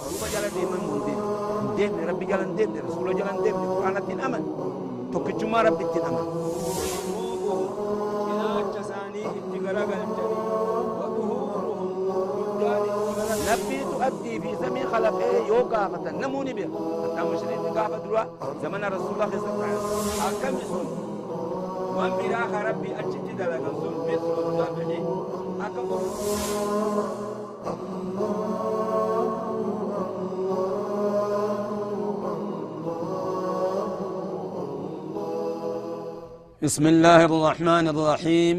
دوبا جلن ديما مندين دين ربي جلن دين رسول جلن دين قرآن الدين أمن توكيتشما ربي الدين أمن إذا أجساني اتقرق الجري وظهورهم نبي تؤدي في زمن خلقه يوقع فتن نموني بها حتى مشرين قابة دروا زمن رسول الله صلى الله عليه وسلم أكم يسون وان براخ ربي أجد دلق الظلم مثل الضبع أكم بسم الله الرحمن الرحيم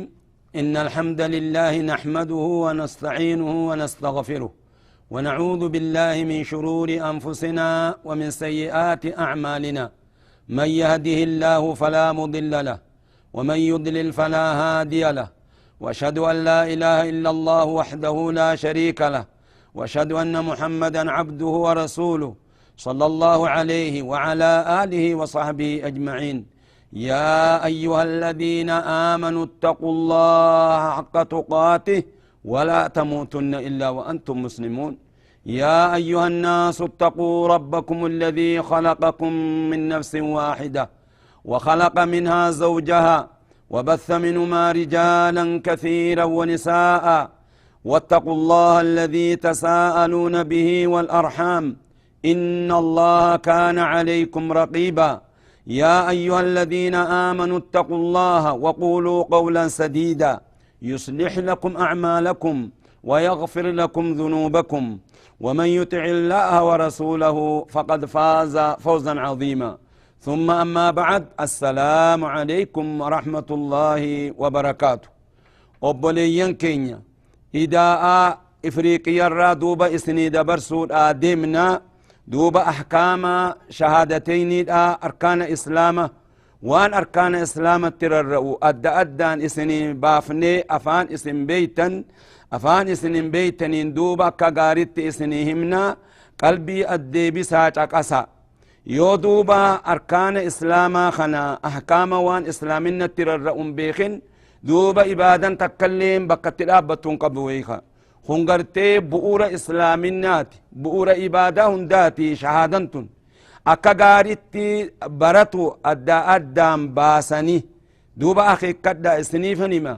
إن الحمد لله نحمده ونستعينه ونستغفره ونعوذ بالله من شرور أنفسنا ومن سيئات أعمالنا من يهده الله فلا مضل له ومن يضلل فلا هادي له وأشهد أن لا إله إلا الله وحده لا شريك له وأشهد أن محمدا عبده ورسوله صلى الله عليه وعلى آله وصحبه أجمعين يا أيها الذين آمنوا اتقوا الله حق تقاته ولا تموتن إلا وأنتم مسلمون يا أيها الناس اتقوا ربكم الذي خلقكم من نفس واحدة وخلق منها زوجها وبث منهما رجالا كثيرا ونساء واتقوا الله الذي تساءلون به والأرحام إن الله كان عليكم رقيبا يا أيها الذين آمنوا اتقوا الله وقولوا قولا سديدا يصلح لكم أعمالكم ويغفر لكم ذنوبكم ومن يطع الله ورسوله فقد فاز فوزا عظيما ثم أما بعد السلام عليكم ورحمة الله وبركاته أبوليين كينيا إذا إفريقيا را دوبا إسني دبرسود آدمنا دوبا أحكام شهادتين أركان إسلامه وان أركان إسلام التررؤ أدان إسني بافني أفان إسن بيتا أفان إسن بيتنين دوبا كغارت إسني همنا قلبي أدي بساج أقسا يو دوبا أركان إسلاما خنا أحكام وان إسلامنا التررؤ بيخن دوبا إبادا تكلم بكتلابتون قبويخا هنغرتي بؤورة إسلامينات بؤورة إبادة هنداتي شهادنتن أكا غارتي براتو أدام باساني دوبا أخي كدا إسنيفني ما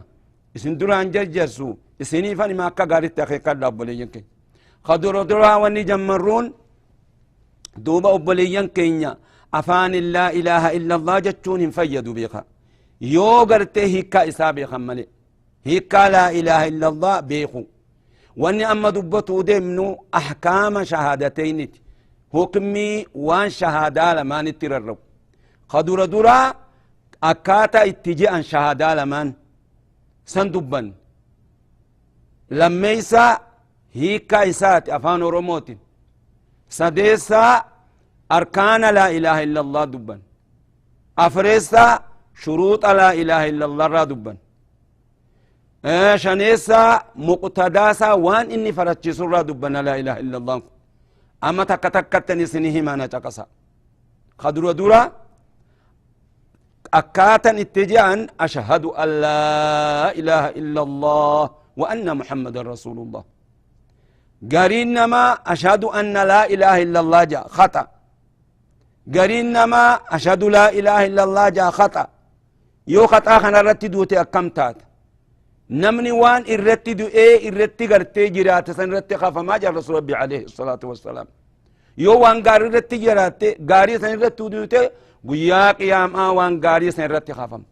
إسن دران جرجرسو إسنيفني ما أكا غارتي أخي كدا أبوليين كي خدرو درها واني جمرون دوبا أبوليين كينيا أفان لا إله إلا الله جتشون فيدو بيخا يو غرتي هكا إسابي خمالي هكا لا إله إلا الله بيخو واني اما دبتو دمنو احكام شهادتين حكمي وان شهادة لما نتررو خدور دورا اكاتا اتجاء شهادة لمن سندبن لميسا هيكا إسات أفان رموت سديسا أركان لا إله إلا الله دبن أفريسا شروط لا إله إلا الله را دبن شنيسا مقتداسا وان إني فرتشي سرى دبنا لا إله إلا الله أما تكتكتني سنه ما نتقصى خدر دورا أكاتا اتجاء أشهد أن لا إله إلا الله وأن محمد رسول الله قرينما أشهد أن لا إله إلا الله جاء خطأ قرينما أشهد لا إله إلا الله جاء خطأ يو خطأ خنا رتدوتي أكمتات نمني وان الرتدو الرتي قرتي جرات سن رتي خاف ما جاء رسول ربي عليه الصلاة والسلام يو وان قاري رتي جرات قاري سن رتي دوتي قيا قيام وان قاري سن رتي خافم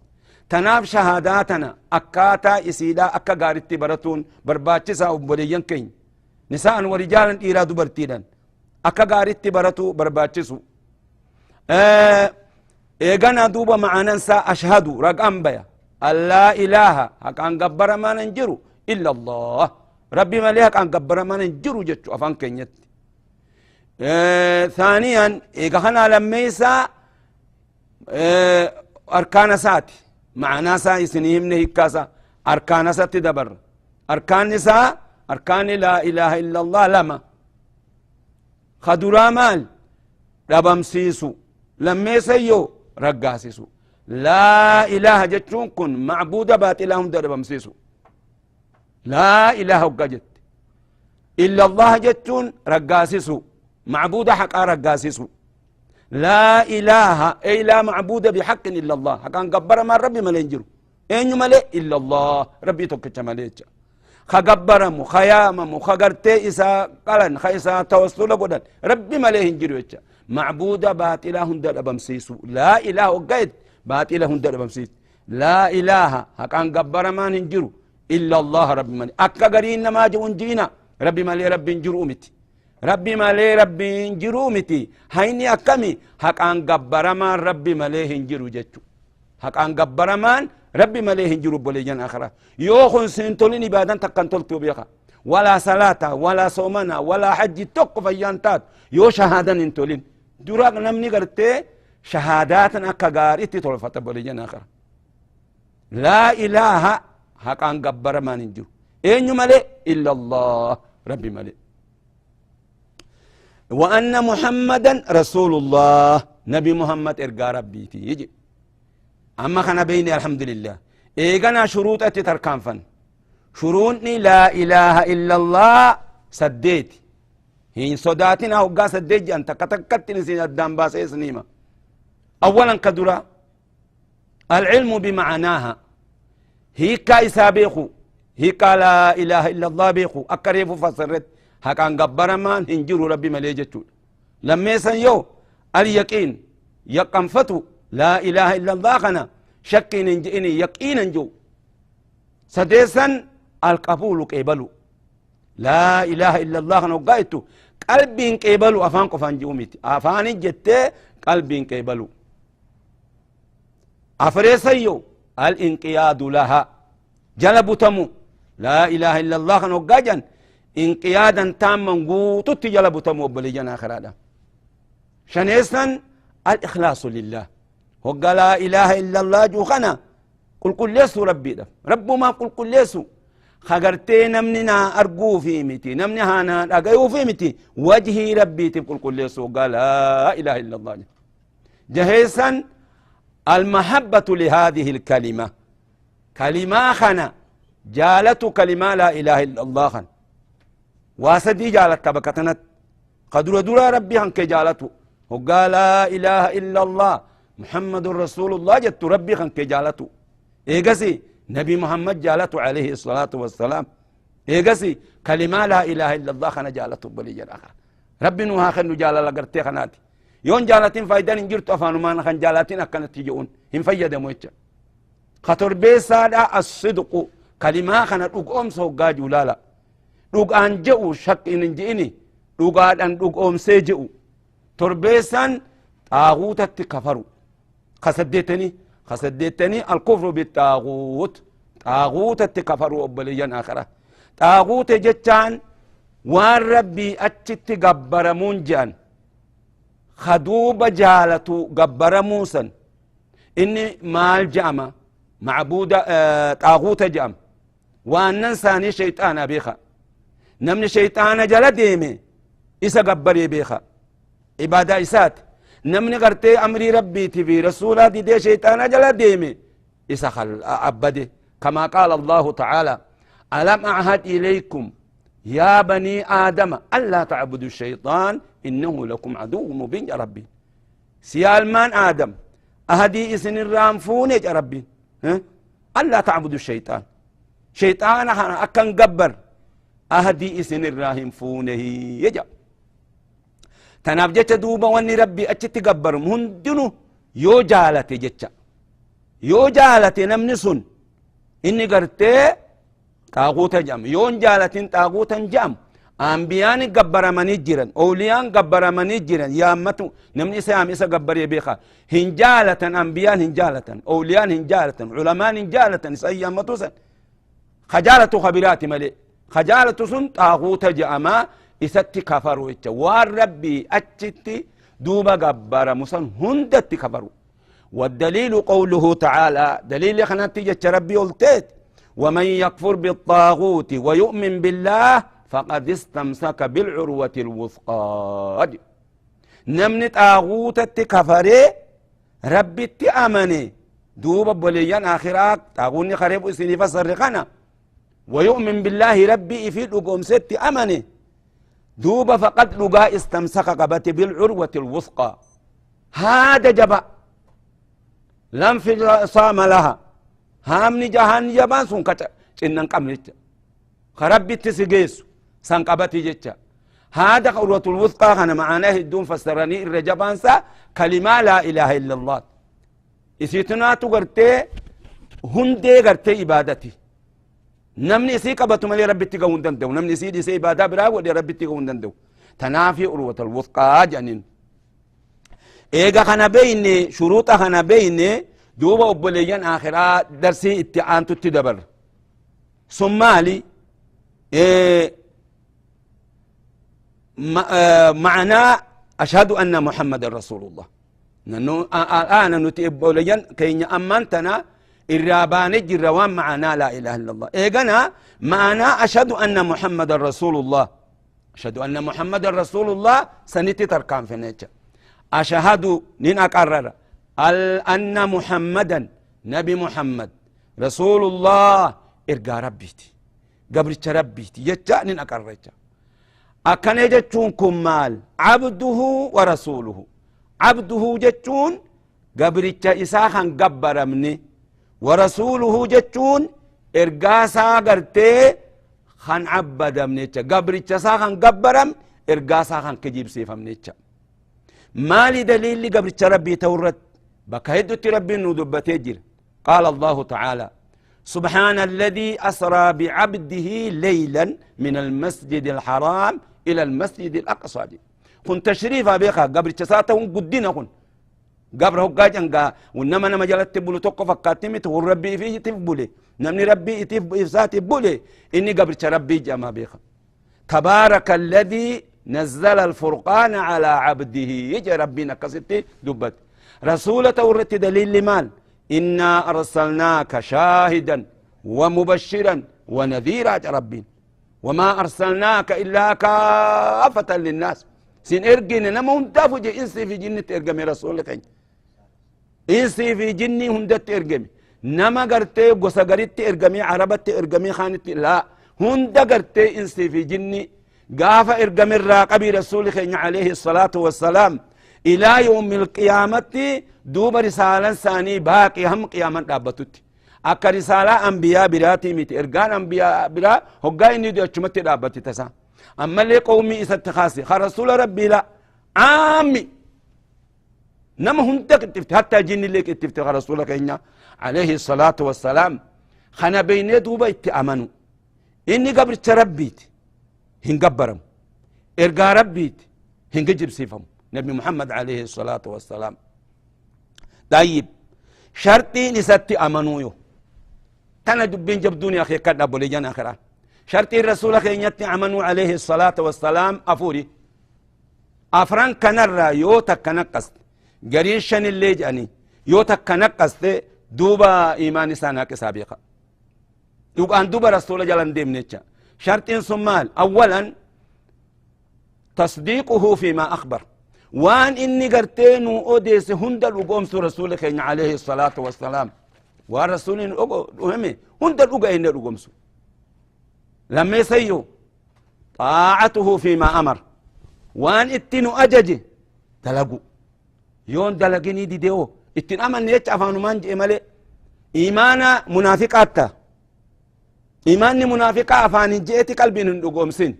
تناف شهاداتنا أكاتا إسيدا أكا قاري براتون برباتشسا وبوليين كين نساء ورجالا إيرادو برتيدا أكا قاري براتو برباتشسو إيغانا دوبا معنا نساء أشهدو رقم بيا لا إله حق أن قبر ما ننجرو إلا الله ربي مليك أن قبر ما ننجرو جتشو أفان كنيت ثانيا إيغانا لميسا أركان ساتي معنا سا يسنيهم نهيكاسا أركان ساتي دبر أركان نساء أركان لا إله إلا الله لما خدرا مال ربم سيسو لميسا يو رقاسيسو لا إله جتشون كن معبودة باطلهم دربم سيسو لا إله وقجت إلا الله جتشون رقاسيسو معبود حق أرقاسسو لا إله أي لا معبود بحق إلا الله حقا قبر ما ربي ملينجرو أين ملي إلا الله ربي توكتش مليجا خقبرمو خياممو خقرتي إسا قلن خيسا توصل قدن ربي ملينجرو يتشا معبود باطلة هندر أبمسيسو لا إله وقيد باطلة هندر أبمسيس لا إله حقا قبر ما ننجرو إلا الله ربي ملي أكا قرين ما جون جينا ربي ملي ربي نجرو متي ربي مالي ربي انجرو متي هيني أكمي حق أن قبرمان ربي مالي انجرو جتشو حق أن قبرمان ربي مالي انجرو بوليجان آخرة يوخن سنتولين إبادان تقن تلتو بيخا ولا صلاة ولا صومنا ولا حج توق فيانتات يو شهادا انتولين دراغ نمني قرتي شهادات أكا غارتي تولفت بوليجان آخرة لا إله حق أن قبرمان انجرو إنو مالي إلا الله ربي مالي وأن محمدا رسول الله نبي محمد إرقى ربيتي يجي أما خنا بيني الحمد لله إيقنا شروط أتتركان فن شروطني لا إله إلا الله سديت هين صداتنا وقا سديت أنت كتكت نسين الدام باس إسنيمة أولا كدرا العلم بمعناها هيكا إسابيخو هيكا لا إله إلا الله بيخو أكريف فسرت حقان قبرمان هنجرو ربي مليجتو لما يسن يو اليقين يقنفتو لا إله إلا الله خنا شك ننجئني يقين نجو سديسا القبول قبلو لا إله إلا الله خنا وقايتو قلبين قبلو أفان قفان جوميتي أفان جتة قلبين قبلو أفريسا يو الانقياد لها جلبو تمو لا إله إلا الله خنا وقاجن انقيادا تاما قوتت جلبو تمو بلجان آخرادا شنيسا الإخلاص لله وقال لا إله إلا الله جوخنا قل ليسو ربي ده ربو ما قل ليسو خقرتي نمننا أرقو في متي نمني هانا أقايو في متي وجهي ربي تقول ليسو قال لا إله إلا الله جهيسا المحبة لهذه الكلمة كلمة خنا جالت كلمة لا إله إلا الله خنا واسدي جالت كبكتنت قدر درا ربي هنك جالته وقال لا إله إلا الله محمد رسول الله جت ربي هنك جالته إيقسي نبي محمد جالته عليه الصلاة والسلام إيقسي كلمة لا إله إلا الله خنا جالته بلي الآخر ربي نوها خنو جال لقرتي خناتي يون جالتين فايدان انجرت أفانو ما نخن جالتين أكنت تجيون هم فيد مويتش خطر بيسادا الصدق كلمة خنا تقوم سوقا جولالا dhugaan je'u shakkiin hin je'ini dhugaadhan dhugoomsee je'u torbeessan xaaguutatti kafaru kasaddeettanii alkufru bittaaguut xaaguutatti kafaru obboleeyyan akara xaaguute jechaan waan rabbii achitti gabbaramuun je'an kaduuba jaalatu gabbaramuusan inni maal je'ama macbuuda xaaguuta je'am waannan saanii shayxaana beeka نمني شيطان جل ديمي إسا قبري بيخا عبادة إسات نمني قرتي أمري ربي تبي رسولا دي شيطان جل ديمي إسا خل أبدي كما قال الله تعالى ألم أعهد إليكم يا بني آدم ألا تعبدوا الشيطان إنه لكم عدو مبين يا ربي سيال من آدم أهدي إسن الرامفون يا ربي ألا تعبدوا الشيطان شيطان أكن قبر أهدي إسن الراهم فونه يجا تناب جتا دوبا واني ربي أجت قبرم هندنو يو جالت جتا يو جالت نمنسن إني قرتي طاغوتا جام يون جالتين طاغوتا جام أنبيان قبر من جيران أوليان قبر من جيران يا أمتو نمني سيام إسا قبر يبيخا هنجالة أنبيان هنجالة أوليان هنجالة علمان هنجالة إسا أيامتو سن خجالة خبرات ملئ خجالة سن طاغوت جأما إساتي كفروا والربي أتشتي دوبا قبر مسن هندت كفروا والدليل قوله تعالى دليل خناتي جتش ربي قلتت ومن يكفر بالطاغوت ويؤمن بالله فقد استمسك بالعروة الوثقى نمني طاغوت كفري ربي تأمني دوبا بوليان آخرات طاغوني خريب اسني فسر خنا ويؤمن بالله ربي في لقوم ست أمني دوبا فقد لقا استمسك قبت بالعروة الوثقى هذا جبا لم في صام لها هامني جهان جبان سن كتا إنن قملت خربت تسجيس سن قبتي جتا هذا عروة الوثقى أنا معناه الدون فسرني الرجبان سا كلمة لا إله إلا الله إسيتنا تغرتي هندي غرتي إبادتي نمني سي قبتو ملي ربي تقون دندو نمني سي دي سي إبادة برا ودي ربي تقون دندو تنافي عروة الوثقى جنين إيغا خنا بيني شروط خنا بيني دوبا أبوليان آخرا درسي اتعان تتدبر ثمالي معنى أشهد أن محمد رسول الله ننو الآن نتقبلين كي أمانتنا الرابان الجروان معنا لا إله إلا الله إيقنا معنا أشهد أن محمد رسول الله أشهد أن محمد رسول الله سنتي تركان في نيتش أشهد نين أقرر أن محمدا نبي محمد رسول الله إرقى ربيتي قبرت ربيتي يتشا نين أقرر أكن جتون كمال عبده ورسوله عبده جتون قبرت إساخا قبر مني ورسوله جتون إرقاسا قرتي خان عبد منيتشا قبرت إساخا قبرم إرقاسا خان كجيب سيفا منيتشا مالي دليل لي قبرت ربي تورد بكهدت ربي ندبت يجر قال الله تعالى سبحان الذي أسرى بعبده ليلا من المسجد الحرام إلى المسجد الأقصى كن تشريفا بيخا قبر تساتهم قدنا كن قبر هقاج انقا وانما انا مجالات تبولو توقف فكاتمت والربي فيه تفبولي نمني ربي إفسات تفبولي إني قبر ربي جما بيخا تبارك الذي نزل الفرقان على عبده يجي ربنا كستي دبت رسولة ورت دليل لمال إنا أرسلناك شاهدا ومبشرا ونذيرا ربي وما أرسلناك إلا كافة للناس سين إرقين نما هندافو جي إنسي في جنة إرقمي رسولك إنسي في جنة هندت إرقمي نما قرتي قصة قريت إرقمي عربت إرقمي خانت لا هند قرتي إنسي في جنة قاف إرقمي الراقبي رسولك عليه الصلاة والسلام إلى يوم القيامة دوب رسالة ثاني باقي هم قيامة دابتت أكا رسالة أنبياء براتي ميت إرقان أنبياء برا هقا إني دي أجمت دابتي تسا أما اللي قومي إستخاسي خرسول ربي لا عامي نما هندك اتفت حتى جن اللي اتفت خرسولك إنيا عليه الصلاة والسلام خنا بين دوبا اتأمنوا إني قبرت ربيت هنقبرم إرقا ربيت هنقجب سيفهم نبي محمد عليه الصلاة والسلام طيب شرطي نستي أمنويو تنا دبين جبدوني أخي كد أبو لجان آخرا شرطي الرسول أخي يتي أمنوا عليه الصلاة والسلام أفوري أفران كنرى يو تكنقص قريشن اللي جاني يو تكنقص دوبا إيمان ساناك سابقا يبقى أن دوبا رسول جلن ديم نيتشا شرطي سمال أولا تصديقه فيما أخبر وان إني قرتين أوديس هندل وقومس رسولك عليه الصلاة والسلام والرسول أهمي هندل وقومين وقومس لما يسيو طاعته فيما أمر وان اتنو أججي دلقو يون دلقيني دي ديو اتن أمن يتعفانو مانجي مالي إيمانا منافقاتا إيماني منافقا أفاني جيتي قلبي نقومسين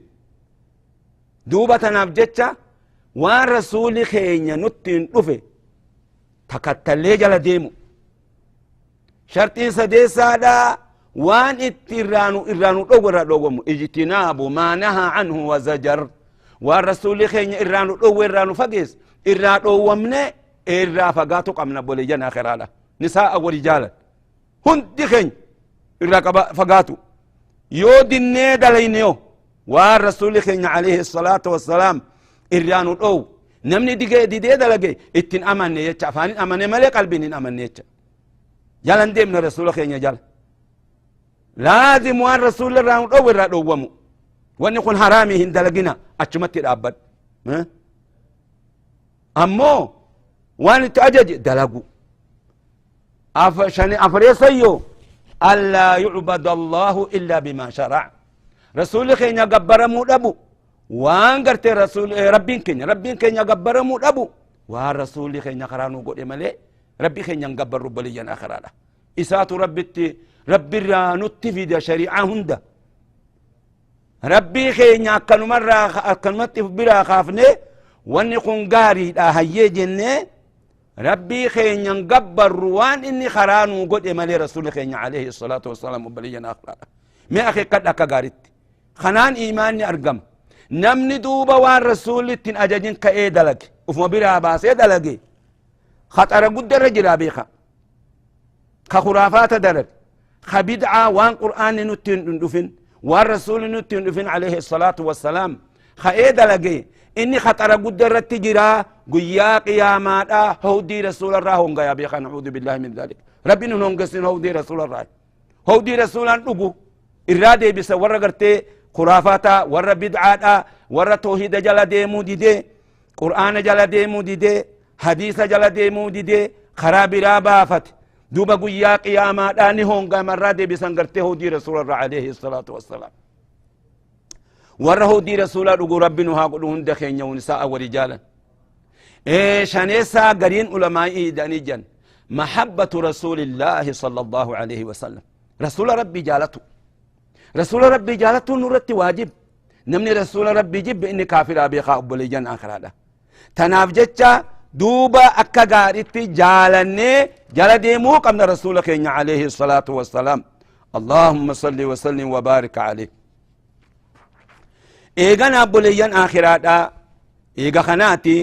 دوبة نبجتشا وان رسولي خينيا نتين رفي تكتلي جل ديمو شرطين سديسا دا وان اترانو دوغرا دوغمو اجتناب ما نهى عنه وزجر وان رسولي خينيا إرانو فقيس إرانو ومني إرا فقاتو قمنا بولي جنا خرالا نساء ورجالا هندي خين إرا فقاتو يو ديني دلينيو وان رسولي خينيا عليه الصلاة والسلام إرانو دو نمني دي دلقي اتن أماني يتشا فاني أماني مالي قلبين أماني يتشا جالن ديمنا رسول خينيا جال لازم وان رسول الرانو دو ورا دو ومو وان يكون حرامي هندلقنا أجمت الأبد أمو وان تأجج دلقو أفريسيو ألا يعبد الله إلا بما شرع رسول خينيا قبر مودبو وان قرت رسول ربين كن يقبر مو أبو والرسول كن يقرانو قد ملي ربي كن يقبر رب لي آخرانا إسات ربي رانوت في شريعة هندا ربي كن يقن مرة أكلمت بلا خافني واني كن قاري هاي جنة ربي كن يقبر روان إني خرانو قد ملي رسول كن عليه الصلاة والسلام رب لي آخرانا ما أخي قد أكا خنان إيماني أرقم نمني دوبا وان رسول تن أجاجين كأي دلق وفما بلا باسي دلقي خطر قد الرجل بيخا كخرافات دلق خبدعة وان قرآن نتين ندفن وان رسول نتين ندفن عليه الصلاة والسلام خأي دلقي إني خطر قد الرتجرا قيا قيامات هودي رسول الله هونغا يا بيخا نعوذ بالله من ذلك ربنا نونغسين هودي رسول الله هودي رسول الله إرادة بس ورّا قرتي خرافاتا ورّا بدعاتا ورّا توحيد جلا ديمو ديدي قرآن جلا ديمو ديدي حديث جلا ديمو ديدي خراب رابافت دوبا قيا قياما داني هونغا مرادة بس قرتي هودي رسول الله عليه الصلاة والسلام ورّا هودي رسول الله ربنا هاقلون دخين ونساء ورجالا شانيسا قرين علمائي دانيجا محبة رسول الله صلى الله عليه وسلم رسول ربي جالته رسول ربي جالته نورتي واجب نمني رسول ربي جب إني كافر أبي خاء بليجان آخر هذا تناف جتشا دوبا أكا غارتي جالني جالدي مو قمنا رسولك عليه الصلاة والسلام اللهم صل وسلم وبارك عليه إيغانا بليجان آخر هذا إيغا خناتي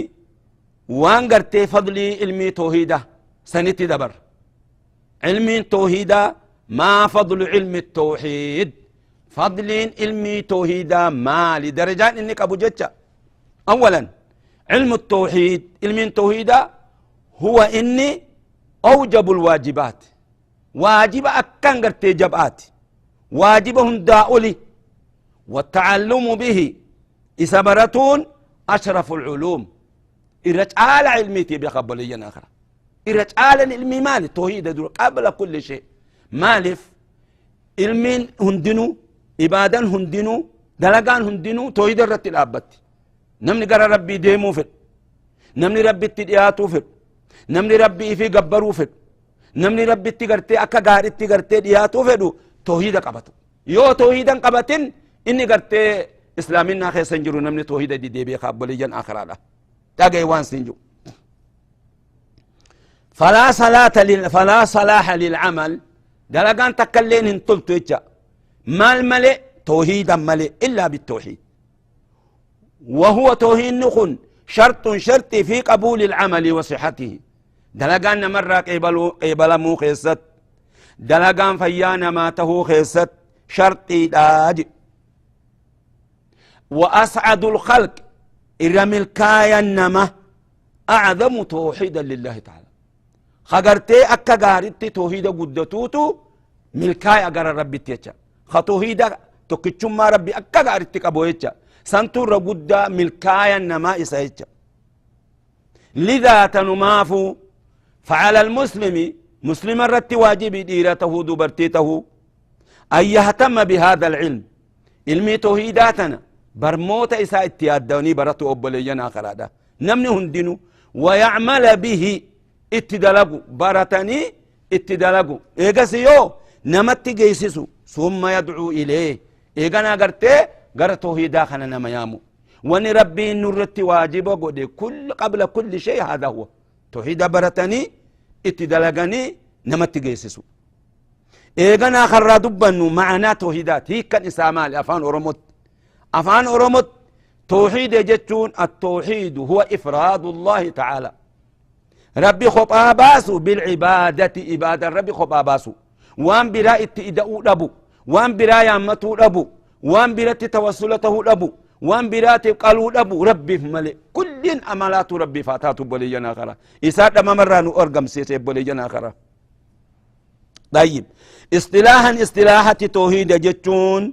وانغرتي فضلي علمي توحيدة سنتي دبر علمي توحيدة ما فضل علم التوحيد فضل علمي توحيدا ما لدرجات انك ابو جتة اولا علم التوحيد علم توحيدا هو اني اوجب الواجبات واجب اكن غرتي جبات واجبهم داولي والتعلم به إسبرتون اشرف العلوم الرجال علميتي بقبليا اخر الرجال علمي مال التوحيد قبل كل شيء مالف علمين هندنو إبادة هندنو دلقان هندنو توحيد الرت الأبت نمني قرى ربي ديمو فت نمني ربي تدياتو فت نمني ربي في قبرو فت نمني ربي تقرتي أكا قاري تقرتي دياتو فتو توحيد قبتو يو توحيدا قبتن إني قرتي إسلامنا خي سنجرو نمني توحيد دي بي خابلي جن آخر على تاقي وان سنجو فلا صلاح للعمل دلقان تكلين انتلتو إيجا مال ملئ توحيدا ملئ إلا بالتوحيد وهو توحيد نخن شرط في قبول العمل وصحته دلقان مرة قبل مو خيست دلقان فيانا ما تهو خيست شرطي داج وأسعد الخلق إرم الكايا نما أعظم توحيدا لله تعالى خقرتي أكا قارتي توحيدا قدتوتو ملكاي أقر ربي تيجا خطوحيدا تكتشم ما ربي أكا قارتي قبويجا سنتور قد ملكايا نما إسايجا لذا تنمافو فعلى المسلم مسلم الرت واجب ديرته دبرتيته أن يهتم بهذا العلم علمي توحيداتنا برموت إساء اتيادوني براتو أبولينا خلادا نمني هندنو ويعمل به اتدلقو براتني اتدلقو إيقاسيو نمت جيسسو ثم يدعو إليه إيقانا قرتي قرتو هيدا خنا نميامو واني ربي نرت واجبه قبل كل شيء هذا هو توحيد براتني اتدلقني نمت جيسسو إيقانا خرى دبنو معناه توحيدات هي كان إسامال أفان أرمت توحيد جتون التوحيد هو إفراد الله تعالى ربي خطا باسو بالعبادة إبادة ربي خطا باسو وان برا اتئدأو لبو وان برا يامتو لبو وان برا توسلته لبو وان برا تقالو لبو ربي ملئ كل أمالات ربي فاتاتو بلينا آخرة إساد ممرانو أرقم سيسي بلينا آخرة طيب اصطلاحة توحيد جتون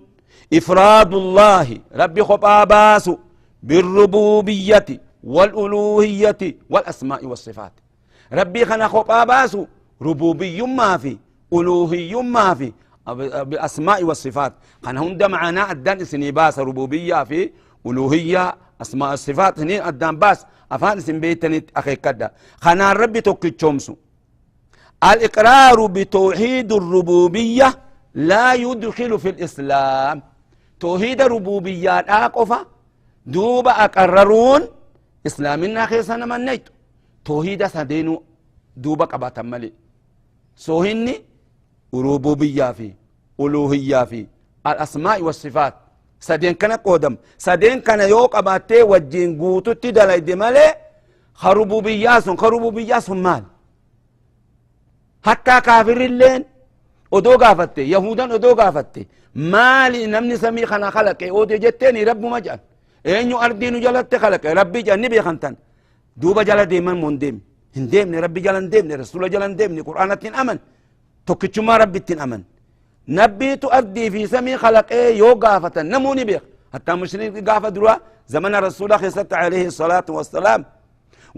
إفراد الله ربي خطا باسو بالربوبية والألوهية والأسماء والصفات ربي خنا خطا باسو ربوبي ما في ألوهي ما في بالأسماء والصفات خنا هند معنا الدن سني باس ربوبية في ألوهية أسماء الصفات هنين أدام باس أفان اسم بيتني أخي كدا خنا ربي توكي تشومسو الإقرار بتوحيد الربوبية لا يدخل في الإسلام توحيد الربوبيات أقفا دوبا أقررون إسلامنا خيسانا من نيت توحيد سدينو دوبا قباتا ملي سوهني ربوبية في ألوهية في الأسماء والصفات سدين كان قدم سدين كان يوق أباتي وجين قوتو تدلي دمالي خربوبية سن مال حتى كافر اللين ودو قافتي يهودا ودو قافتي مالي نمني سمي خنا خلق ودو جتيني رب مجال اينو أردينو جلت خلق ربي جاني بيخنتن دوبا جل ديما مندم هندمني ربي جل ندمني رسول جل ندمني قرآن تين أمن توكيتشما ربي تين أمن نبي تؤدي في سمي خلق يو قافة نموني بيخ حتى مشرك قافة دروا زمن رسول الله عليه الصلاة والسلام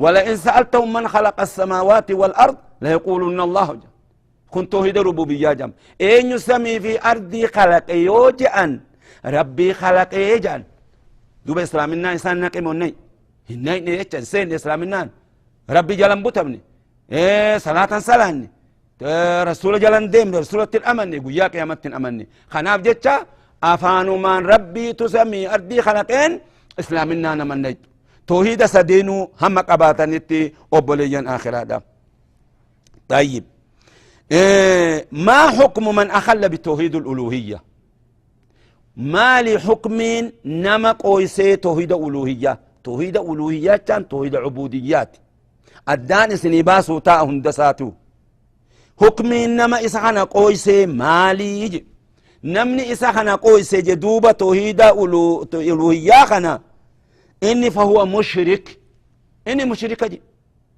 ولئن سألتهم من خلق السماوات والأرض ليقولون الله جل كنت توحيد ربوبية جم اين يسمي في أرضي خلق يوجئا ربي خلق يجان دوبا إسلامنا إنسان نقيم وني هناي نيجان سين إسلامنا ربي جلن بوتمني صلاة سلاني رسول جلن ديم رسول الأمني قياك يا متن أمني خناف جتشا أفانو من ربي تسمي أرضي خلقين إسلامنا نمني توحيد سدينو هم قباتنتي أبوليان آخرادا طيب ما حكم من أخل بتوحيد الألوهية ما لحكم نما قويسي توحيد ألوهية توحيد ألوهية كان توحيد عبوديات الدان سنباسو تا هندساتو حكم نما إسخنا قويسي مالي يجي نمني إسخنا قويسي جدوبة توحيد ألوهية خنا إني فهو مشرك إني مشرك جي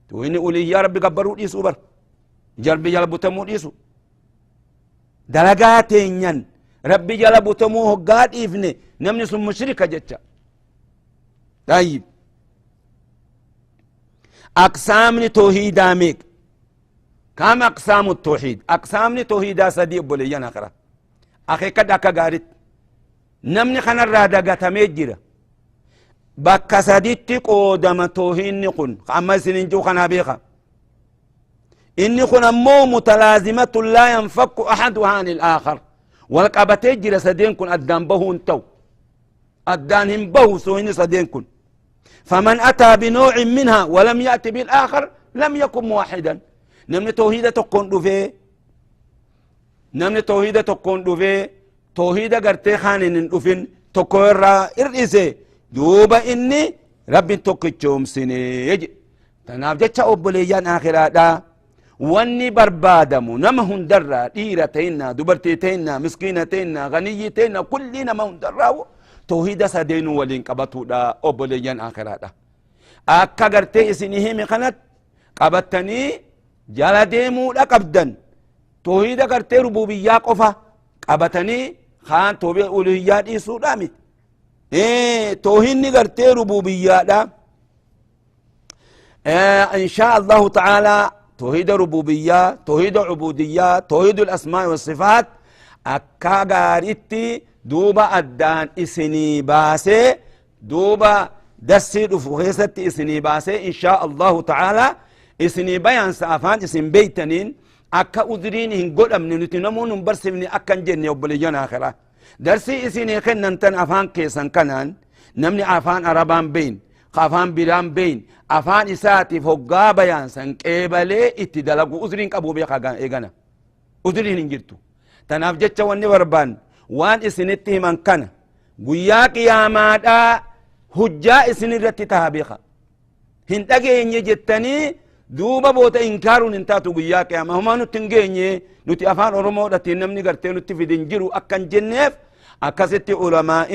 تو إني ألوهية ربي قبروا لي سوبر جربي جلبو تمو ديسو دلقاتين ين ربي جلبو تمو هقاد إفني نمني سم مشركة جتشا طيب أقسامني توحيدا ميك كم أقسام التوحيد أقسامني توحيدا سدي بوليان أخرى أخي كدا كغارت نمني خنا الرادقة تميجرة بكا سديتي قودم توحيد نقن أما سننجو خنا بيخا إني خنا مو متلازمة لا ينفك أحدها عن الآخر والقبتي جرى سدين كن أدان بهون تو أدان هم بهو سوين سدين كن فمن أتى بنوع منها ولم يأتي بالآخر لم يكن موحدا نمني توحيدة تكون دفي نمني توحيدة تكون دفي توحيدة قرتي خانين دفين تكون را إرئيسي دوبا إني رب تكتشوم سني يجي تناف جتشا أبوليان آخرات واني بربادمو نما هندرا ديرتينا دبرتيتينا مسكينتينا غنيتينا كلنا ما هندراو توحيد سدينو ولين قبطو دا أبوليان آخرات أكا غرتي إسنيه مخانت قبطني جالا ديمو دا قبدن توحيد غرتي ربوبيا قفا قبطني خان توبي أولوهيات إيسو دامت توحيد غرتي ربوبيا دا إن شاء الله تعالى توحيد ربوبية توحيد عبودية توحيد الأسماء والصفات أكا غاريتي دوبا أدان إسني باسي دوبا دسي دفوخيست إسني باسي إن شاء الله تعالى إسني بيان سافان إسن بيتنين أكا أدرين هنقول أمن نتنمون برسمني أكا جنة وبليجان آخرة درسي إسني خنن تن أفان كيسان كنان نمني أفان أربان بين خافان بيران بين أفان إساتي فوقا بيان سن قبلي اتدلقوا أذرين قبو بيقا إيغانا أذرين انجرتو تناف جتشا واني وربان وان إسنتي من كان قويا قياما دا هجا إسنرتي تهابيخا هنتاقي إني جتني دوبا بوتا إنكارو ننتاتو قويا قياما هما نتنجيني نتي أفان أرمو دا تنمني قرتين نتي في دنجرو أكان جنف أكاستي علماء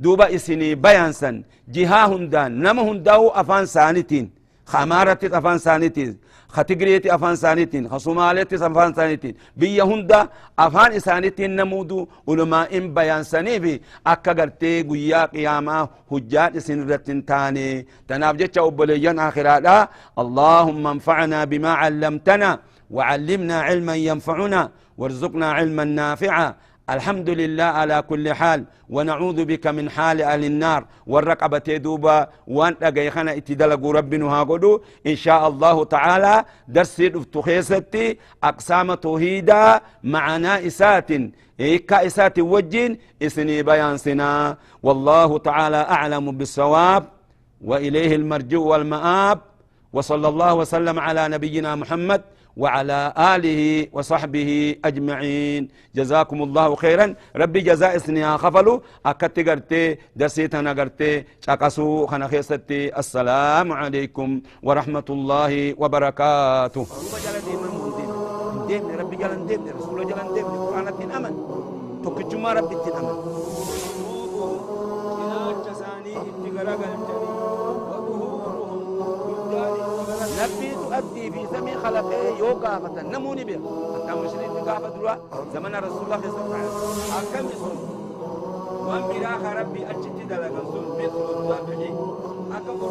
دوبا إسني بيانسا جها هندان نما هنداو أفان سانتين خمارة أفان سانتين ختقريتي أفان سانتين خصوماليتي أفان سانتين بيا هندا أفان سانتين نمودو علماء بيانساني في أكا قرتي قويا قياما هجات سنرتين تاني تنافجت أبليان آخرات اللهم انفعنا بما علمتنا وعلمنا علما ينفعنا وارزقنا علما نافعا الحمد لله على كل حال ونعوذ بك من حال أهل النار والرقبة دوبا وان أغيخنا اتدلق ربنا هاقودو إن شاء الله تعالى درس تخيستي أقسام توحيدا معنا إسات إيكا إسات وجين إسني بيان سنا والله تعالى أعلم بالصواب وإليه المرجو والمآب وصلى الله وسلم على نبينا محمد وعلى آله وصحبه أجمعين جزاكم الله خيرا ربي جزاء اسنها خفلو أكت قرتي درسيتنا قرتي شاكسو خنخيستي السلام عليكم ورحمة الله وبركاته ربي جلن ديم رسول جلن ديم قرآن أمن تكجما ربي أمن نبي تؤدي في سمي خلقه يوقع فتن نموني بيه حتى مشرين تقافة دروا زمن رسول الله صلى الله عليه وسلم أكم يسون وان براخ ربي أجتد لك سن مثل الضابعي أكبر